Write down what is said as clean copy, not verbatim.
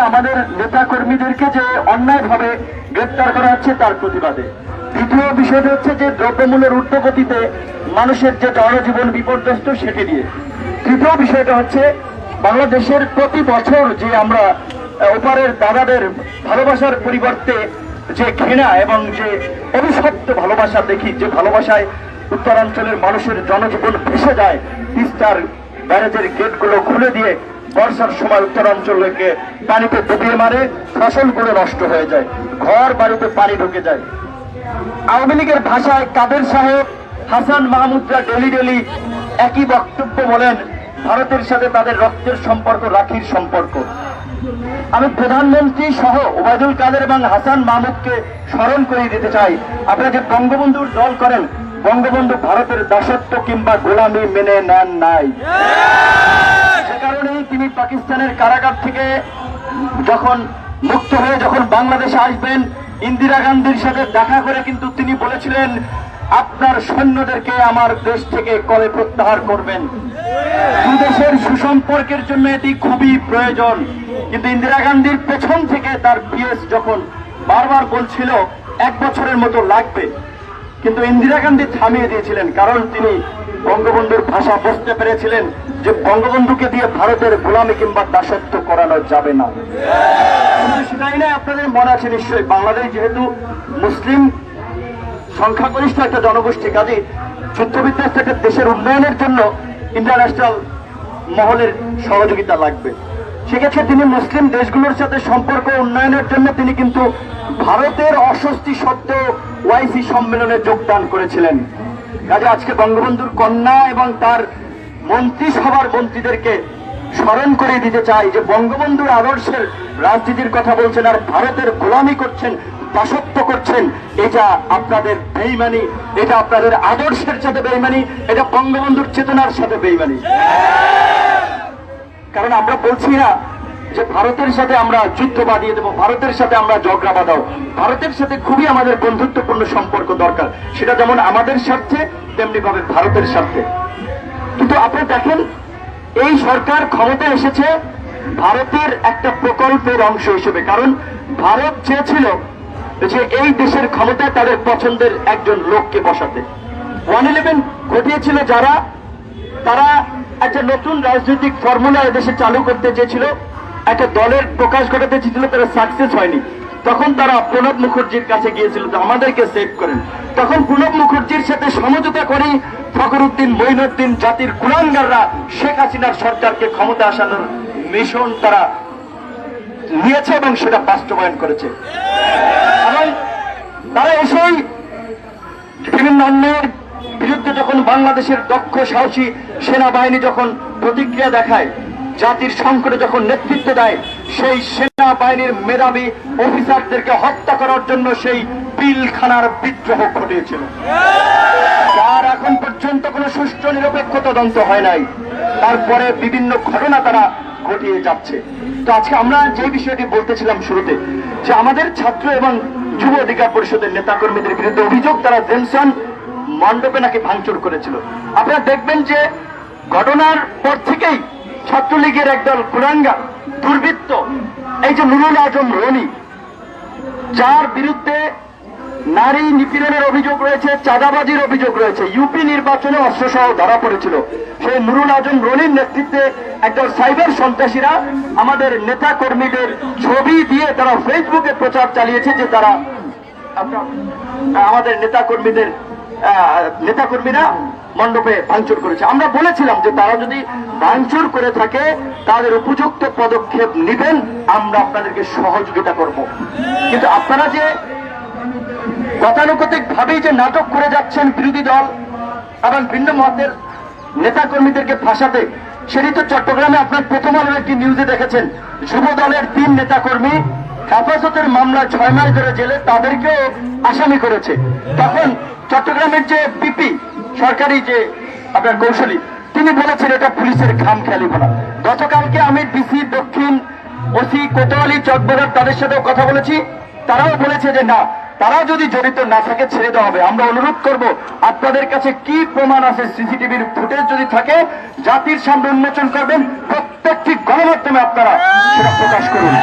আমাদের নেতা কর্মীদেরকে যে অন্যায়ভাবে গ্রেপ্তার করা হচ্ছে তার প্রতিবাদে। দ্বিতীয় বিষয়টি হচ্ছে যে দ্রব্যমূল্যের ঊর্ধ্বগতিতে মানুষের যে জনজীবন বিপর্যস্ত সেটি নিয়ে। তৃতীয় বিষয়টা হচ্ছে বাংলাদেশের প্রতি বছর যে আমরা ওপারের দাদাদের ভালোবাসার পরিবর্তে যে ঘৃণা এবং যে অভিশপ্ত ভালোবাসা দেখি, যে ভালোবাসায় উত্তরাঞ্চলের মানুষের জনজীবন ভেসে যায়। তিস্তার ব্যারেজের গেটগুলো খুলে দিয়ে বর্ষার সময় উত্তরাঞ্চলকে পানিতে ডুবিয়ে মারে, ফসলগুলো নষ্ট হয়ে যায়, ঘর বাড়িতে পানি ঢুকে যায়। আওয়ামী লীগের ভাষায় কাদের সাহেব, হাসান মাহমুদরা ডেলি একই বক্তব্য বলেন, ভারতের সাথে তাদের রক্তের সম্পর্ক রাখির সম্পর্ক। আমি প্রধানমন্ত্রী সহ ওবায়দুল কাদের এবং হাসান মাহমুদকে স্মরণ করিয়ে দিতে চাই, আপনারা যে বঙ্গবন্ধুর দল করেন, বঙ্গবন্ধু ভারতের দাসত্ব কিংবা গোলামি মেনে নেন নাই। সে কারণেই তিনি পাকিস্তানের কারাগার থেকে যখন মুক্ত হয়ে যখন বাংলাদেশে আসবেন, ইন্দিরা গান্ধীর সাথে দেখা করে কিন্তু তিনি বলেছিলেন, আপনার সৈন্যদেরকে আমার দেশ থেকে কবে প্রত্যাহার করবেন। দুদেশের সুসম্পর্কের জন্য এটি খুবই প্রয়োজন। কিন্তু ইন্দিরা গান্ধীর পেছন থেকে তার পিএস যখন বারবার বলছিল 1 বছরের মতো লাগবে, কিন্তু ইন্দিরা গান্ধী থামিয়ে দিয়েছিলেন, কারণ তিনি বঙ্গবন্ধুর ভাষা বুঝতে পেরেছিলেন যে বঙ্গবন্ধুকে দিয়ে ভারতের গোলামি কিংবা দাসত্ব করানো যাবে না। সেটাই না, আপনাদের মনে আছে নিশ্চয়ই, বাংলাদেশ যেহেতু মুসলিম সংখ্যাগরিষ্ঠ একটা জনগোষ্ঠী, কাজে যুদ্ধবিধ্বস্ত একটা দেশের উন্নয়নের জন্য ইন্টারন্যাশনাল মহলের সহযোগিতা লাগবে। সেক্ষেত্রে তিনি মুসলিম দেশগুলোর সাথে সম্পর্ক উন্নয়নের জন্য তিনি কিন্তু ভারতের অস্বস্তি সত্ত্বেও ওআইসি সম্মেলনে যোগদান করেছিলেন। কাজে আজকে বঙ্গবন্ধুর কন্যা এবং তার মন্ত্রিসভার মন্ত্রীদেরকে স্মরণ করে দিতে চাই যে বঙ্গবন্ধুর আদর্শের রাজনীতির কথা বলছেন আর ভারতের গোলামি করছেন, দাসত্ব করছেন। এটা আপনাদের বেঈমানি, এটা আপনাদের আদর্শের সাথে বেঈমানি, এটা বঙ্গবন্ধুর চেতনার সাথে বেঈমানি। কারণ আমরা বলছি না যে ভারতের সাথে আমরা যুদ্ধ বাঁধিয়ে দেবো, ভারতের সাথে আমরা ঝগড়া বাঁধাও। ভারতের সাথে খুবই আমাদের বন্ধুত্বপূর্ণ সম্পর্ক দরকার, সেটা যেমন আমাদের স্বার্থে তেমনি ভাবে ভারতের স্বার্থে। কিন্তু আপনি দেখেন, এই সরকার ক্ষমতা এসেছে ভারতের একটা প্রকল্পের অংশ হিসেবে। কারণ ভারত চেয়েছিল যে এই দেশের ক্ষমতায় তাদের পছন্দের একজন লোককে বসাতে। 111 ঘটিয়েছিল যারা, তারা একটা নতুন রাজনৈতিক ফর্মুলা এদেশে চালু করতে চেয়েছিল, একটা দলের প্রকাশ ঘটাতে চেয়েছিল, তারা সাকসেস হয়নি। তখন তারা প্রণব মুখার্জির কাছে গিয়েছিল যে আমাদেরকে সেভ করেন। তখন প্রণব মুখার্জির সাথে সমঝোতা করে ফখরুদ্দিন, মঈনুদ্দিন, জাতির কুলাঙ্গাররা শেখ হাসিনার সরকারকে ক্ষমতা আসানোর মিশন তারা নিয়েছে এবং সেটা বাস্তবায়ন করেছে। এবং তারা এসেই বিভিন্ন অন্যায়ের বিরুদ্ধে যখন বাংলাদেশের দক্ষ সাহসী সেনাবাহিনী যখন প্রতিক্রিয়া দেখায়, জাতির সংকটে যখন নেতৃত্ব দেয়, সেই সেনাবাহিনীর মেধাবী অফিসারদেরকে হত্যা করার জন্য সেই পিলখানার বিদ্রোহ ঘটিয়েছিল, যার এখন পর্যন্ত কোনো সুষ্ঠু নিরপেক্ষ তদন্ত হয় নাই। তারপরে বিভিন্ন ঘটনা তারা ঘটিয়ে যাচ্ছে। তো আজকে আমরা যে বিষয়টি বলতেছিলাম শুরুতে, যে আমাদের ছাত্র এবং যুব অধিকার পরিষদের নেতাকর্মীদের বিরুদ্ধে অভিযোগ, তারা জেমসন মণ্ডপে নাকি ভাঙচুর করেছিল। আপনারা দেখবেন যে ঘটনার পর থেকেই ছাত্রলীগের একদল কুলাঙ্গার দুর্বৃত্ত, এই যে নুরুল আজম রনি, যার বিরুদ্ধে নারী নিপীড়নের অভিযোগ রয়েছে, চাঁদাবাজির অভিযোগ রয়েছে, ইউপি নির্বাচনে অস্ত্রসহ ধরা পড়েছিল, সেই নুরুল আজম রনির নেতৃত্বে একদল সাইবার সন্ত্রাসীরা আমাদের নেতা কর্মীদের ছবি দিয়ে তারা ফেসবুকে প্রচার চালিয়েছে যে তারা আমাদের নেতাকর্মীরা মণ্ডপে ভাঙচুর করেছে। আমরা বলেছিলাম যে তারা যদি ভাঙচুর করে থাকে তাদের উপযুক্ত পদক্ষেপ নেবেন, আমরা আপনাদেরকে সহযোগিতা করব। কিন্তু আপনারা যে গতানুগতিক ভাবেই যে নাটক করে যাচ্ছেন বিরোধী দল এবং ভিন্ন মতের নেতাকর্মীদেরকে ফাঁসাতে, সেটি তো চট্টগ্রামে আপনার প্রথম আলোর একটি নিউজে দেখেছেন, যুব দলের 3 নেতাকর্মী হেফাজতের মামলায় 6 মাস ধরে জেলে, তাদেরকেও আসামি করেছে। তখন চট্টগ্রামের যে পিপি সরকারি যে আপনার কৌশলী, তিনি বলেছেন এটা পুলিশের খামখেয়ালিপনা। গতকালকে আমি ডিসি দক্ষিণ, ওসি কোতোয়ালি, চকবাজার, তাদের সাথেও কথা বলেছি, তারাও বলেছে যে না, তারা যদি জড়িত না থাকে ছেড়ে দেওয়া হবে। আমরা অনুরোধ করব, আপনাদের কাছে কি প্রমাণ আছে, সিসিটিভির ফুটেজ যদি থাকে জাতির সামনে উন্মোচন করবেন, প্রত্যেকটি গণমাধ্যমে আপনারা সেটা প্রকাশ করুন।